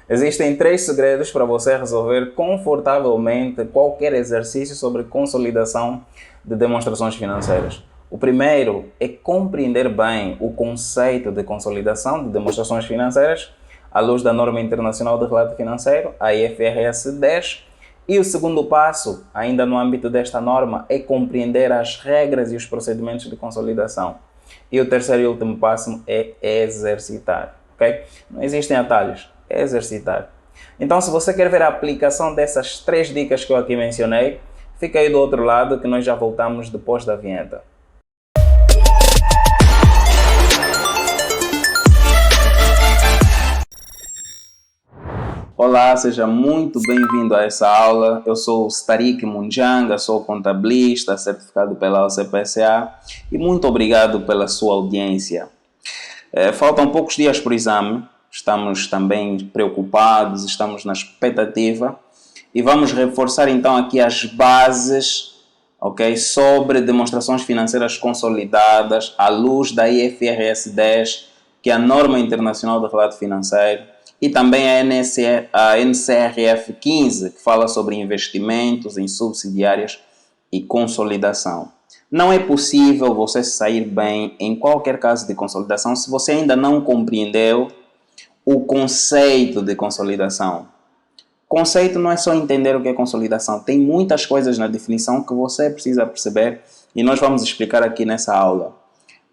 Existem 3 segredos para você resolver confortavelmente qualquer exercício sobre consolidação de demonstrações financeiras. O primeiro é compreender bem o conceito de consolidação de demonstrações financeiras à luz da norma internacional de relato financeiro, a IFRS 10. E o segundo passo, ainda no âmbito desta norma, é compreender as regras e os procedimentos de consolidação. E o terceiro e último passo é exercitar. Okay? Não existem atalhos, é exercitar. Então, se você quer ver a aplicação dessas 3 dicas que eu aqui mencionei, fica aí do outro lado que nós já voltamos depois da vinheta. Olá, seja muito bem-vindo a essa aula. Eu sou o Tariq Munjanga, sou contabilista, certificado pela OCPSA e muito obrigado pela sua audiência. Faltam poucos dias para o exame, estamos também preocupados, estamos na expectativa e vamos reforçar então aqui as bases, okay, sobre demonstrações financeiras consolidadas à luz da IFRS 10, que é a norma internacional de relato financeiro, e também a NCRF 15, que fala sobre investimentos em subsidiárias e consolidação. Não é possível você sair bem em qualquer caso de consolidação se você ainda não compreendeu o conceito de consolidação. Conceito não é só entender o que é consolidação, tem muitas coisas na definição que você precisa perceber e nós vamos explicar aqui nessa aula.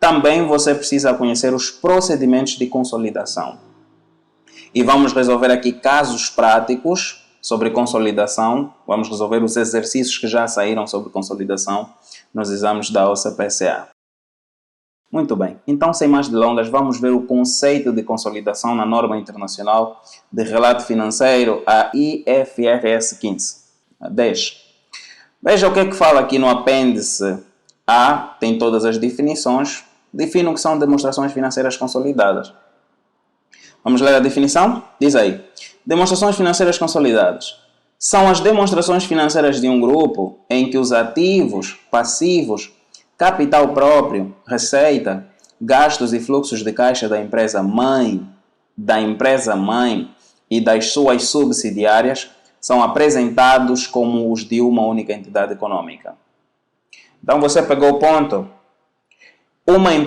Também você precisa conhecer os procedimentos de consolidação. E vamos resolver aqui casos práticos sobre consolidação. Vamos resolver os exercícios que já saíram sobre consolidação nos exames da OCPSA. Muito bem, então sem mais delongas, vamos ver o conceito de consolidação na norma internacional de relato financeiro, a IFRS 15, a 10. Veja o que é que fala aqui no apêndice A, tem todas as definições, define o que são demonstrações financeiras consolidadas. Vamos ler a definição? Diz aí. Demonstrações financeiras consolidadas são as demonstrações financeiras de um grupo em que os ativos, passivos, capital próprio, receita, gastos e fluxos de caixa da empresa mãe e das suas subsidiárias são apresentados como os de uma única entidade econômica. Então você pegou o ponto.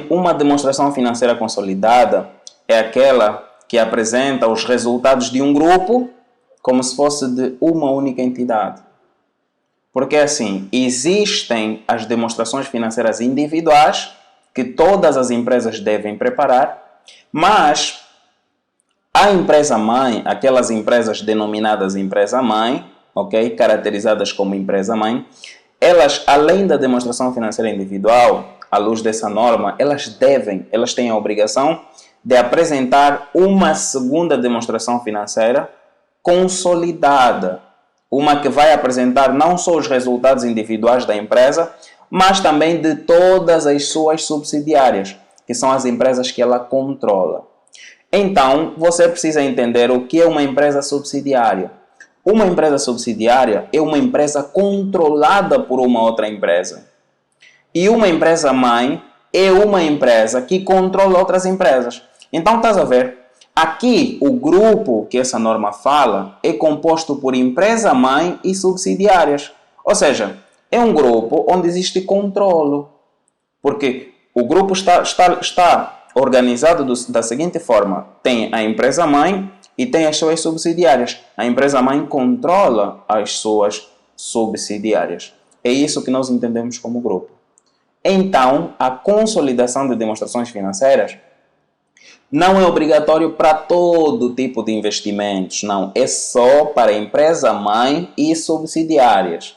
Uma demonstração financeira consolidada é aquela que apresenta os resultados de um grupo como se fosse de uma única entidade. Porque assim, existem as demonstrações financeiras individuais que todas as empresas devem preparar, mas a empresa-mãe, aquelas empresas denominadas empresa-mãe, okay, caracterizadas como empresa-mãe, elas, além da demonstração financeira individual, à luz dessa norma, elas têm a obrigação de apresentar uma segunda demonstração financeira consolidada. Uma que vai apresentar não só os resultados individuais da empresa, mas também de todas as suas subsidiárias, que são as empresas que ela controla. Então, você precisa entender o que é uma empresa subsidiária. Uma empresa subsidiária é uma empresa controlada por uma outra empresa. E uma empresa-mãe é uma empresa que controla outras empresas. Então, estás a ver? Aqui, o grupo que essa norma fala é composto por empresa-mãe e subsidiárias. Ou seja, é um grupo onde existe controlo. Porque o grupo está organizado da seguinte forma. Tem a empresa-mãe e tem as suas subsidiárias. A empresa-mãe controla as suas subsidiárias. É isso que nós entendemos como grupo. Então, a consolidação de demonstrações financeiras não é obrigatório para todo tipo de investimentos, não. É só para empresa-mãe e subsidiárias.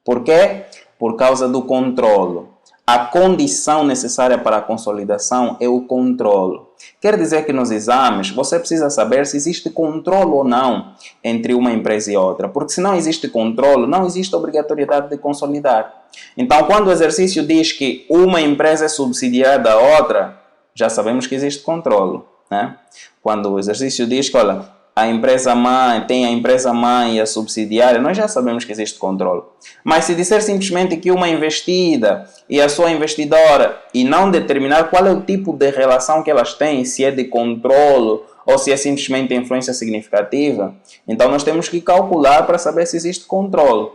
Por quê? Por causa do controlo. A condição necessária para a consolidação é o controlo. Quer dizer que nos exames você precisa saber se existe controlo ou não entre uma empresa e outra. Porque se não existe controlo, não existe obrigatoriedade de consolidar. Então, quando o exercício diz que uma empresa é subsidiada da outra, já sabemos que existe controlo, né? Quando o exercício diz que, olha, a empresa-mãe tem a empresa-mãe e a subsidiária, nós já sabemos que existe controle. Mas se disser simplesmente que uma investida e a sua investidora e não determinar qual é o tipo de relação que elas têm, se é de controlo ou se é simplesmente influência significativa, então nós temos que calcular para saber se existe controle.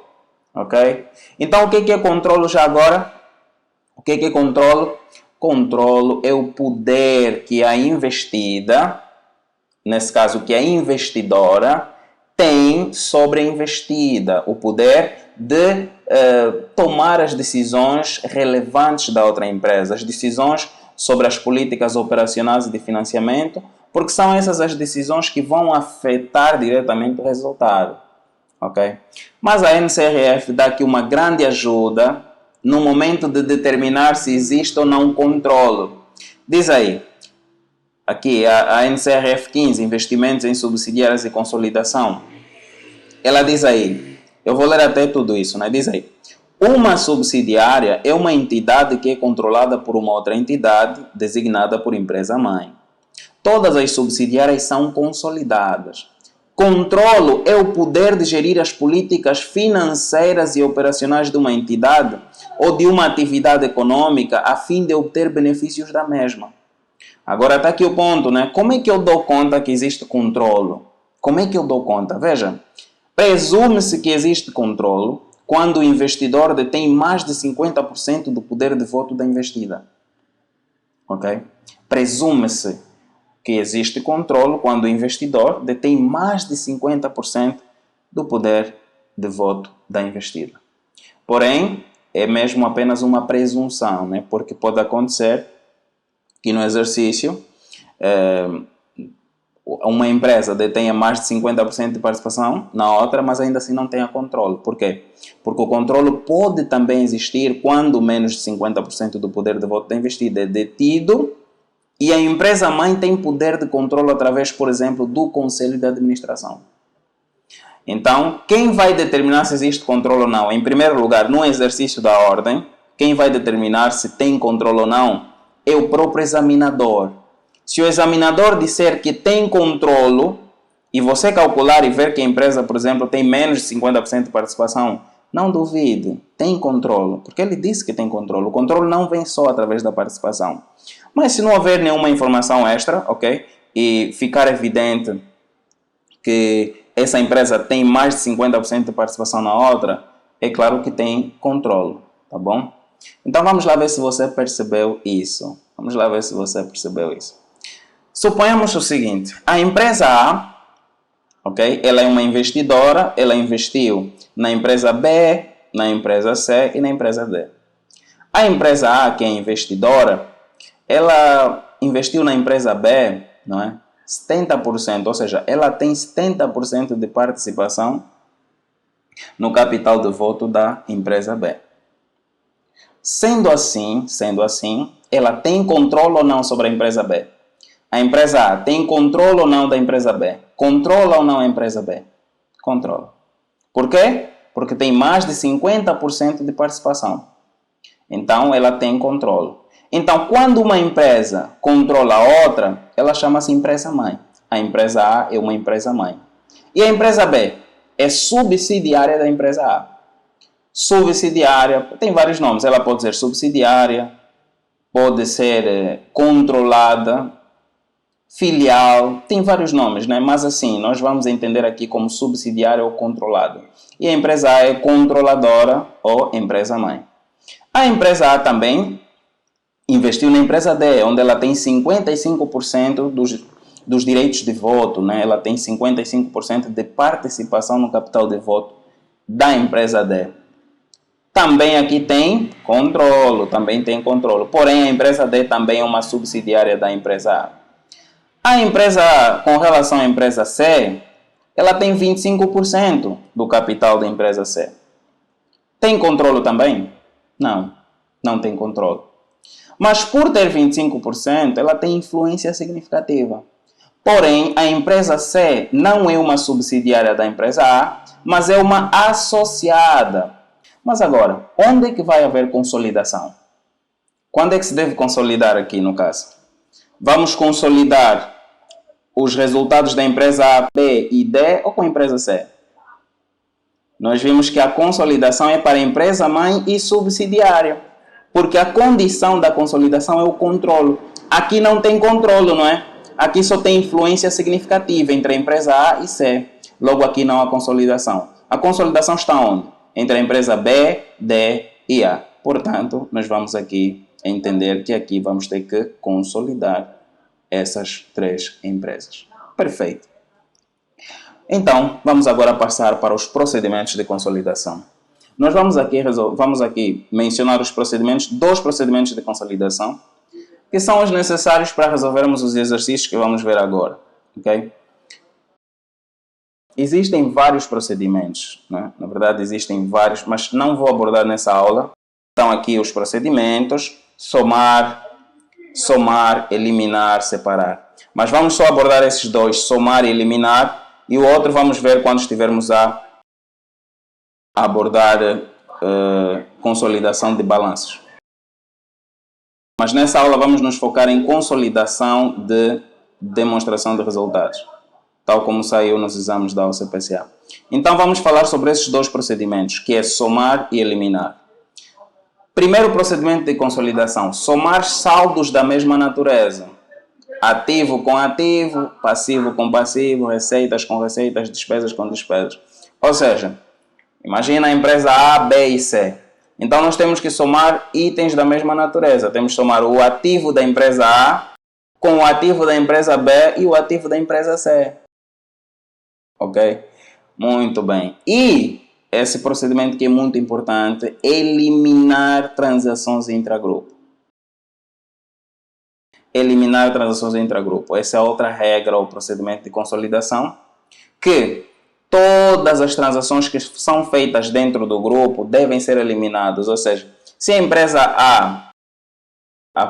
Ok? Então o que é controle já agora? O que é controle? Controle é o poder que a investida, nesse caso que a investidora, tem sobre a investida, o poder de tomar as decisões relevantes da outra empresa, as decisões sobre as políticas operacionais e de financiamento, porque são essas as decisões que vão afetar diretamente o resultado. Okay? Mas a NCRF dá aqui uma grande ajuda no momento de determinar se existe ou não controle. Diz aí, aqui a NCRF 15, Investimentos em Subsidiárias e Consolidação, ela diz aí, eu vou ler até tudo isso, né? Diz aí, uma subsidiária é uma entidade que é controlada por uma outra entidade designada por empresa-mãe. Todas as subsidiárias são consolidadas. Controlo é o poder de gerir as políticas financeiras e operacionais de uma entidade ou de uma atividade econômica a fim de obter benefícios da mesma. Agora está aqui o ponto, né? Como é que eu dou conta que existe controlo? Como é que eu dou conta? Veja, presume-se que existe controlo quando o investidor detém mais de 50% do poder de voto da investida. Ok? Presume-se que existe controle quando o investidor detém mais de 50% do poder de voto da investida. Porém, é mesmo apenas uma presunção, né? Porque pode acontecer que no exercício uma empresa detenha mais de 50% de participação na outra, mas ainda assim não tenha controle. Por quê? Porque o controle pode também existir quando menos de 50% do poder de voto da investida é detido e a empresa-mãe tem poder de controle através, por exemplo, do Conselho de Administração. Então, quem vai determinar se existe controle ou não? Em primeiro lugar, no exercício da ordem, quem vai determinar se tem controle ou não é o próprio examinador. Se o examinador disser que tem controle e você calcular e ver que a empresa, por exemplo, tem menos de 50% de participação, não duvide, tem controle, porque ele disse que tem controle. O controle não vem só através da participação. Mas se não houver nenhuma informação extra, ok? E ficar evidente que essa empresa tem mais de 50% de participação na outra, é claro que tem controle, tá bom? Então vamos lá ver se você percebeu isso. Vamos lá ver se você percebeu isso. Suponhamos o seguinte, a empresa A, ok? Ela é uma investidora, ela investiu na empresa B, na empresa C e na empresa D. A empresa A, que é investidora, ela investiu na empresa B, não é? 70%, ou seja, ela tem 70% de participação no capital de voto da empresa B. Sendo assim, ela tem controle ou não sobre a empresa B? A empresa A tem controle ou não da empresa B? Controla ou não a empresa B? Controla. Por quê? Porque tem mais de 50% de participação. Então, ela tem controle. Então, quando uma empresa controla a outra, ela chama-se empresa-mãe. A empresa A é uma empresa-mãe. E a empresa B é subsidiária da empresa A. Subsidiária, tem vários nomes. Ela pode ser subsidiária, pode ser controlada, filial, tem vários nomes, né? Mas assim, nós vamos entender aqui como subsidiária ou controlada. E a empresa A é controladora ou empresa-mãe. A empresa A também investiu na empresa D, onde ela tem 55% dos direitos de voto, né? Ela tem 55% de participação no capital de voto da empresa D. Também aqui tem controle, Porém, a empresa D também é uma subsidiária da empresa A. A empresa A, com relação à empresa C, ela tem 25% do capital da empresa C. Tem controle também? Não, não tem controle. Mas por ter 25%, ela tem influência significativa. Porém, a empresa C não é uma subsidiária da empresa A, mas é uma associada. Mas agora, onde é que vai haver consolidação? Quando é que se deve consolidar aqui no caso? Vamos consolidar os resultados da empresa A, B e D ou com a empresa C? Nós vimos que a consolidação é para a empresa-mãe e subsidiária. Porque a condição da consolidação é o controle. Aqui não tem controle, não é? aqui só tem influência significativa entre a empresa A e C. Logo aqui não há consolidação. A consolidação está onde? Entre a empresa B, D e A. Portanto, nós vamos aqui entender que aqui vamos ter que consolidar essas três empresas. Perfeito. Então, vamos agora passar para os procedimentos de consolidação. Nós vamos aqui mencionar os procedimentos, dois procedimentos de consolidação, que são os necessários para resolvermos os exercícios que vamos ver agora. Okay? Existem vários procedimentos, né? Na verdade existem vários, mas não vou abordar nessa aula. Estão aqui os procedimentos, somar, eliminar, separar. Mas vamos só abordar esses dois, somar e eliminar, e o outro vamos ver quando estivermos a abordar consolidação de balanços. Mas nessa aula vamos nos focar em consolidação de demonstração de resultados, tal como saiu nos exames da OCPCA. Então vamos falar sobre esses dois procedimentos, que é somar e eliminar. Primeiro procedimento de consolidação, somar saldos da mesma natureza. Ativo com ativo, passivo com passivo, receitas com receitas, despesas com despesas. Ou seja, imagina a empresa A, B e C. Então nós temos que somar itens da mesma natureza. Temos que somar o ativo da empresa A com o ativo da empresa B e o ativo da empresa C. Ok? Muito bem. E esse procedimento que é muito importante, eliminar transações intragrupo. Eliminar transações intragrupo. Essa é outra regra ou procedimento de consolidação, que todas as transações que são feitas dentro do grupo devem ser eliminadas. Ou seja, se a empresa A, a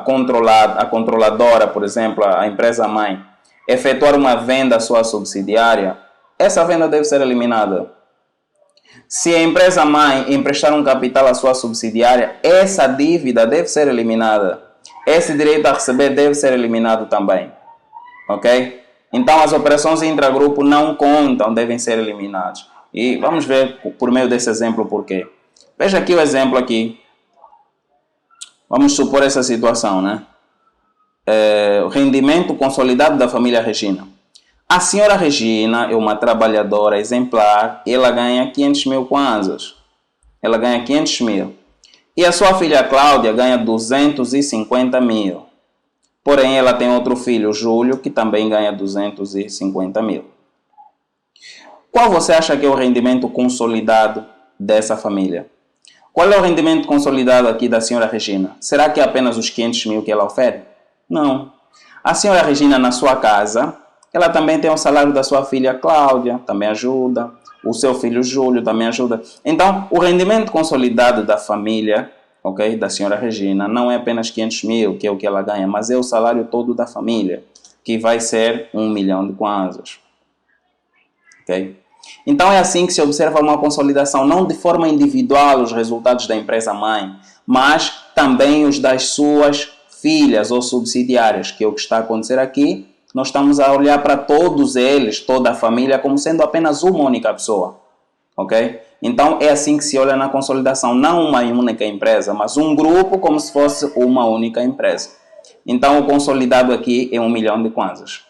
controladora, por exemplo, a empresa mãe, efetuar uma venda à sua subsidiária, essa venda deve ser eliminada. Se a empresa mãe emprestar um capital à sua subsidiária, essa dívida deve ser eliminada. Esse direito a receber deve ser eliminado também. Ok? Então as operações intragrupo não contam, devem ser eliminadas. E vamos ver por meio desse exemplo por quê. Veja aqui o exemplo aqui. Vamos supor essa situação, né? O rendimento consolidado da família Regina. A senhora Regina é uma trabalhadora exemplar e ela ganha 500 mil kwanzas. Ela ganha 500 mil. E a sua filha Cláudia ganha 250 mil. Porém, ela tem outro filho, Júlio, que também ganha 250 mil. Qual você acha que é o rendimento consolidado dessa família? Qual é o rendimento consolidado aqui da senhora Regina? Será que é apenas os 500 mil que ela oferece? Não. A senhora Regina, na sua casa, ela também tem o salário da sua filha Cláudia, também ajuda. O seu filho Júlio também ajuda. Então, o rendimento consolidado da família, ok, da senhora Regina, não é apenas 500 mil, que é o que ela ganha, mas é o salário todo da família, que vai ser 1 milhão de kwanzas. Ok? Então, é assim que se observa uma consolidação, não de forma individual os resultados da empresa mãe, mas também os das suas filhas ou subsidiárias, que é o que está a acontecer aqui. Nós estamos a olhar para todos eles, toda a família, como sendo apenas uma única pessoa. Ok? Então, é assim que se olha na consolidação. Não uma única empresa, mas um grupo como se fosse uma única empresa. Então, o consolidado aqui é 1 milhão de kwanzas.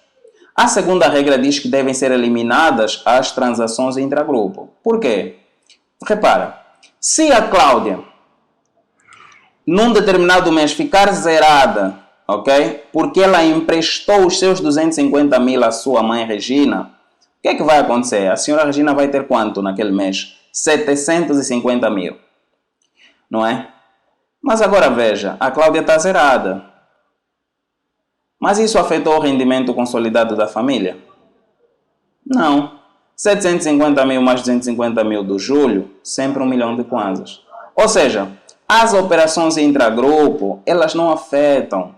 A segunda regra diz que devem ser eliminadas as transações intragrupo. Por quê? Repara, se a Cláudia, num determinado mês, ficar zerada, ok? Porque ela emprestou os seus 250 mil à sua mãe Regina, o que é que vai acontecer? A senhora Regina vai ter quanto naquele mês? 750 mil. Não é? Mas agora veja, a Cláudia está zerada. Mas isso afetou o rendimento consolidado da família? Não. 750 mil mais 250 mil do Júlio, sempre 1 milhão de kwanzas. Ou seja, as operações intragrupo, elas não afetam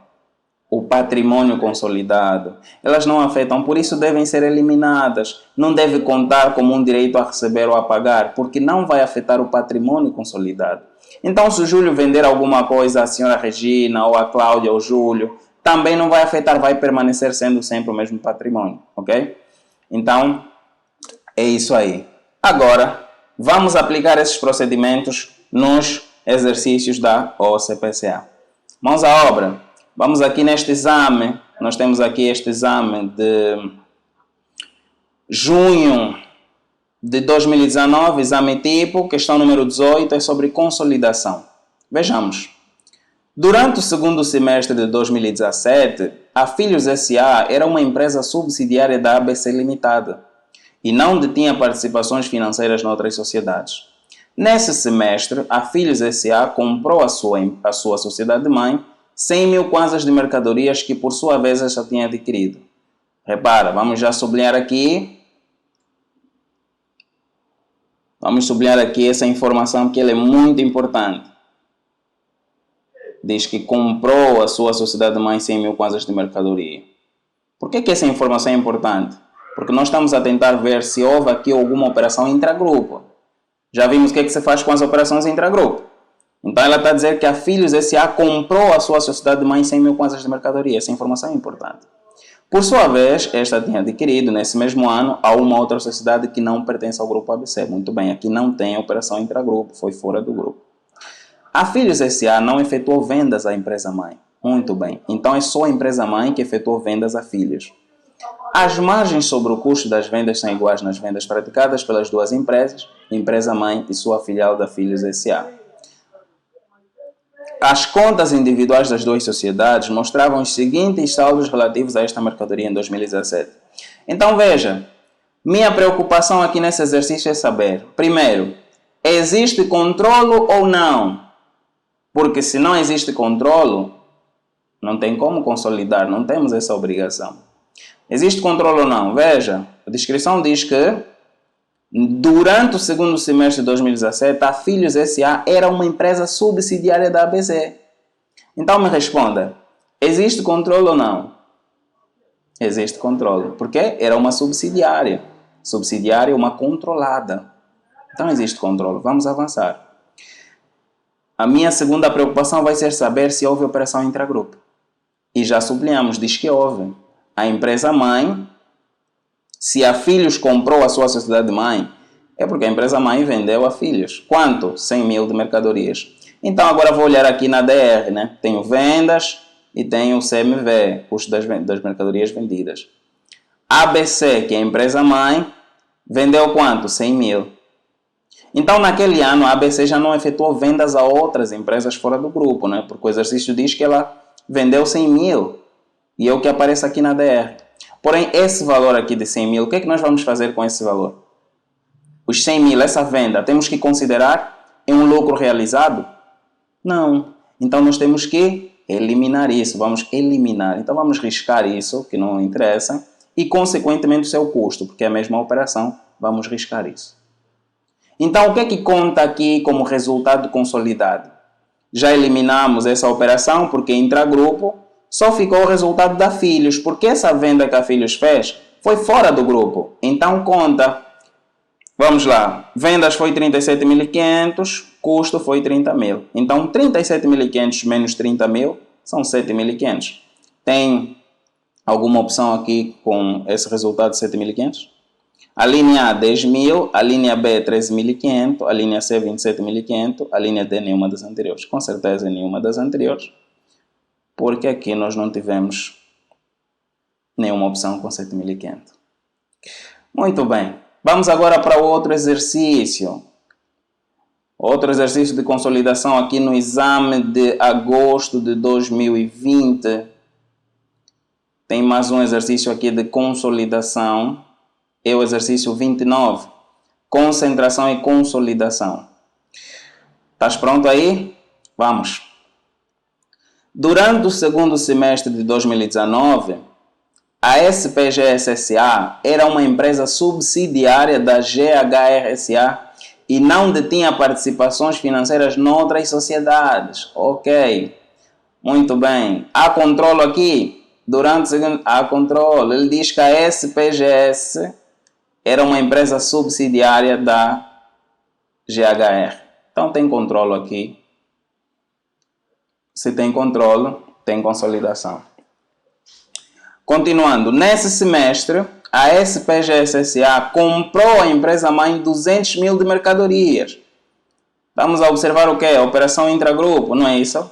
o patrimônio consolidado. Elas não afetam, por isso devem ser eliminadas. Não deve contar como um direito a receber ou a pagar, porque não vai afetar o patrimônio consolidado. Então, se o Júlio vender alguma coisa à senhora Regina, ou a Cláudia, ou o Júlio, também não vai afetar, vai permanecer sendo sempre o mesmo patrimônio, ok? Então, é isso aí. Agora, vamos aplicar esses procedimentos nos exercícios da OCPCA. Mãos à obra. Vamos aqui neste exame Nós temos aqui este exame de junho de 2019, exame tipo, questão número 18, é sobre consolidação. Vejamos. Durante o segundo semestre de 2017, a Filhos S.A. era uma empresa subsidiária da ABC Limitada e não detinha participações financeiras noutras sociedades. Nesse semestre, a Filhos S.A. comprou a sua sociedade-mãe 100 mil kwanzas de mercadorias que, por sua vez, já tinha adquirido. Repara, vamos já sublinhar aqui. Vamos sublinhar aqui essa informação que ela é muito importante. Diz que comprou a sua sociedade-mãe 100 mil kwanzas de mercadoria. Por que essa informação é importante? Porque nós estamos a tentar ver se houve aqui alguma operação intragrupo. Já vimos o que se faz com as operações intragrupo. Então ela está a dizer que a Filhos S.A. comprou a sua sociedade-mãe 100 mil kwanzas de mercadoria. Essa informação é importante. Por sua vez, esta tinha adquirido nesse mesmo ano a uma outra sociedade que não pertence ao grupo ABC. Muito bem, aqui não tem operação intragrupo, foi fora do grupo. A Filhos S.A. não efetuou vendas à empresa-mãe. Muito bem, então é só a empresa-mãe que efetuou vendas a Filhos. As margens sobre o custo das vendas são iguais nas vendas praticadas pelas duas empresas, empresa-mãe e sua filial da Filhos S.A. As contas individuais das duas sociedades mostravam os seguintes saldos relativos a esta mercadoria em 2017. Então veja, minha preocupação aqui nesse exercício é saber, primeiro, existe controlo ou não? Porque se não existe controlo, não tem como consolidar, não temos essa obrigação. Existe controle ou não? Veja, a descrição diz que durante o segundo semestre de 2017, a Filhos S.A. era uma empresa subsidiária da ABC. Então me responda, existe controle ou não? Existe controle, porque era uma subsidiária. Subsidiária é uma controlada. Então existe controle. Vamos avançar. A minha segunda preocupação vai ser saber se houve operação intragrupo. E já sublinhamos, diz que houve. A empresa-mãe, se a Filhos comprou a sua sociedade-mãe, é porque a empresa-mãe vendeu a Filhos. Quanto? 100 mil de mercadorias. Então agora vou olhar aqui na DR, né? Tenho vendas e tenho o CMV, custo das mercadorias vendidas. A ABC, que é a empresa-mãe, vendeu quanto? 100 mil. Então naquele ano a ABC já não efetuou vendas a outras empresas fora do grupo, né? Porque o exercício diz que ela vendeu 100 mil. E é o que aparece aqui na DR. Porém, esse valor aqui de 100 mil, o que é que nós vamos fazer com esse valor? Os 100 mil, essa venda, temos que considerar em um lucro realizado? Não. Então nós temos que eliminar isso. Vamos eliminar. Então vamos riscar isso, que não interessa. E consequentemente o seu custo, porque é a mesma operação, vamos riscar isso. Então o que é que conta aqui como resultado consolidado? Já eliminamos essa operação porque intragrupo. Só ficou o resultado da Filhos, porque essa venda que a Filhos fez foi fora do grupo. Então conta. Vamos lá. Vendas foi 37.500, custo foi 30 mil. Então 37.500 menos 30 mil são 7.500. Tem alguma opção aqui com esse resultado de 7.500? A linha A 10 mil, a linha B 13.500, a linha C 27.500, a linha D nenhuma das anteriores. Com certeza nenhuma das anteriores. Porque aqui nós não tivemos nenhuma opção com 7.500. Muito bem. Vamos agora para o outro exercício. Outro exercício de consolidação aqui no exame de agosto de 2020. Tem mais um exercício aqui de consolidação. É o exercício 29. Concentração e consolidação. Estás pronto aí? Vamos. Durante o segundo semestre de 2019, a SPGS S.A. era uma empresa subsidiária da GHR S.A. e não detinha participações financeiras noutras sociedades. Ok, muito bem. Há controle aqui? Durante o segundo... Há controle. Ele diz que a SPGS era uma empresa subsidiária da GHR. Então tem controle aqui. Se tem controle, tem consolidação. Continuando, nesse semestre, a SPGS S.A. comprou a empresa-mãe 200 mil de mercadorias. Vamos a observar o que? A operação intragrupo, não é isso?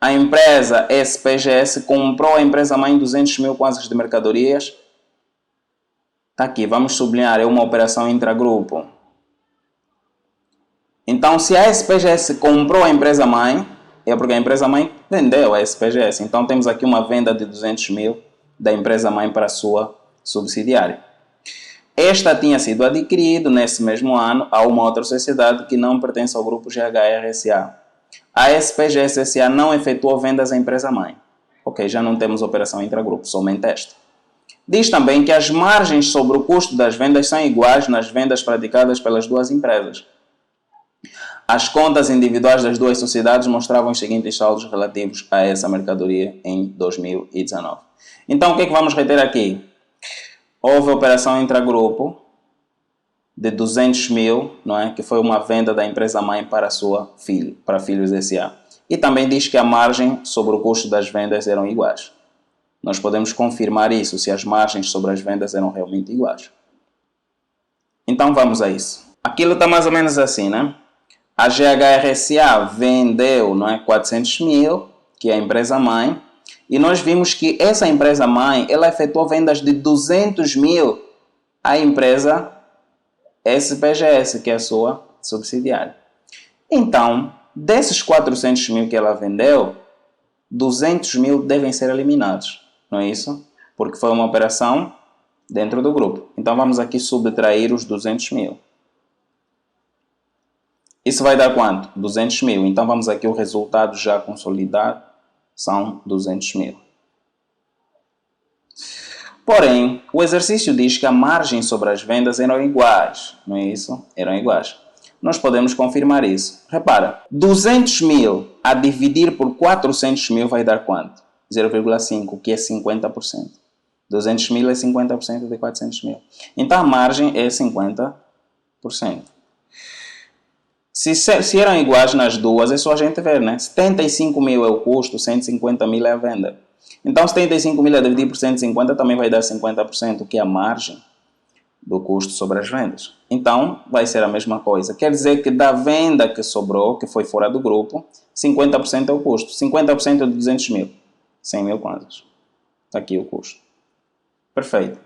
A empresa SPGS comprou a empresa-mãe 200 mil kwanzas de mercadorias. Está aqui, vamos sublinhar, é uma operação intragrupo. Então, se a SPGS comprou a empresa-mãe, é porque a empresa-mãe vendeu a SPGS. Então, temos aqui uma venda de 200 mil da empresa-mãe para a sua subsidiária. Esta tinha sido adquirida nesse mesmo ano a uma outra sociedade que não pertence ao grupo GHR-SA. A SPGS-SA não efetuou vendas à empresa-mãe. Ok, já não temos operação intragrupo, somente esta. Diz também que as margens sobre o custo das vendas são iguais nas vendas praticadas pelas duas empresas. As contas individuais das duas sociedades mostravam os seguintes saldos relativos a essa mercadoria em 2019. Então, o que é que vamos reter aqui? Houve operação intragrupo de 200 mil, não é? Que foi uma venda da empresa-mãe para para Filhos S.A. E também diz que a margem sobre o custo das vendas eram iguais. Nós podemos confirmar isso, se as margens sobre as vendas eram realmente iguais. Então vamos a isso. Aquilo está mais ou menos assim, né? A GHR-SA vendeu, não é, 400 mil, que é a empresa-mãe, e nós vimos que essa empresa-mãe, ela efetuou vendas de 200 mil à empresa SPGS, que é a sua subsidiária. Então, desses 400 mil que ela vendeu, 200 mil devem ser eliminados, não é isso? Porque foi uma operação dentro do grupo. Então, vamos aqui subtrair os 200 mil. Isso vai dar quanto? 200 mil. Então, vamos aqui o resultado já consolidado, são 200 mil. Porém, o exercício diz que a margem sobre as vendas eram iguais, não é isso? Eram iguais. Nós podemos confirmar isso. Repara, 200 mil a dividir por 400 mil vai dar quanto? 0,5, que é 50%. 200 mil é 50% de 400 mil. Então, a margem é 50%. Se eram iguais nas duas, é só a gente ver, né? 75 mil é o custo, 150 mil é a venda. Então, 75 mil a dividir por 150 também vai dar 50%, que é a margem do custo sobre as vendas. Então, vai ser a mesma coisa. Quer dizer que da venda que sobrou, que foi fora do grupo, 50% é o custo. 50% é de 200 mil. 100 mil kwanzas. Está aqui o custo. Perfeito.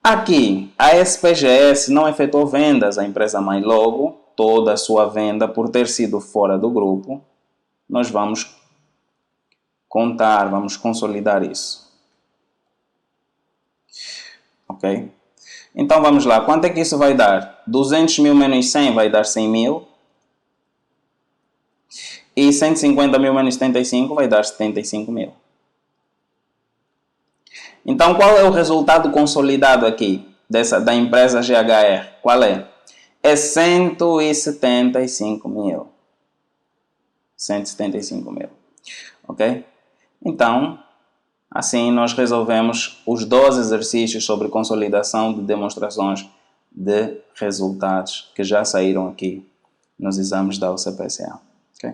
Aqui, a SPGS não efetuou vendas à empresa-mãe, logo, toda a sua venda, por ter sido fora do grupo, nós vamos contar, vamos consolidar isso. Ok? Então vamos lá, quanto é que isso vai dar? 200 mil menos 100 vai dar 100 mil. E 150 mil menos 75 vai dar 75 mil. Então qual é o resultado consolidado aqui da empresa GHR? Qual é? É 175 mil. 175 mil. Ok? Então, assim nós resolvemos os 12 exercícios sobre consolidação de demonstrações de resultados que já saíram aqui nos exames da UCPSA. Okay?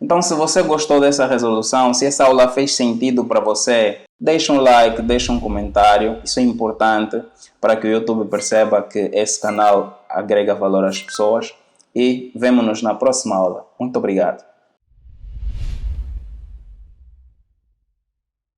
Então, se você gostou dessa resolução, se essa aula fez sentido para você, deixa um like, deixa um comentário. Isso é importante para que o YouTube perceba que esse canal agrega valor às pessoas. E vemo-nos na próxima aula. Muito obrigado.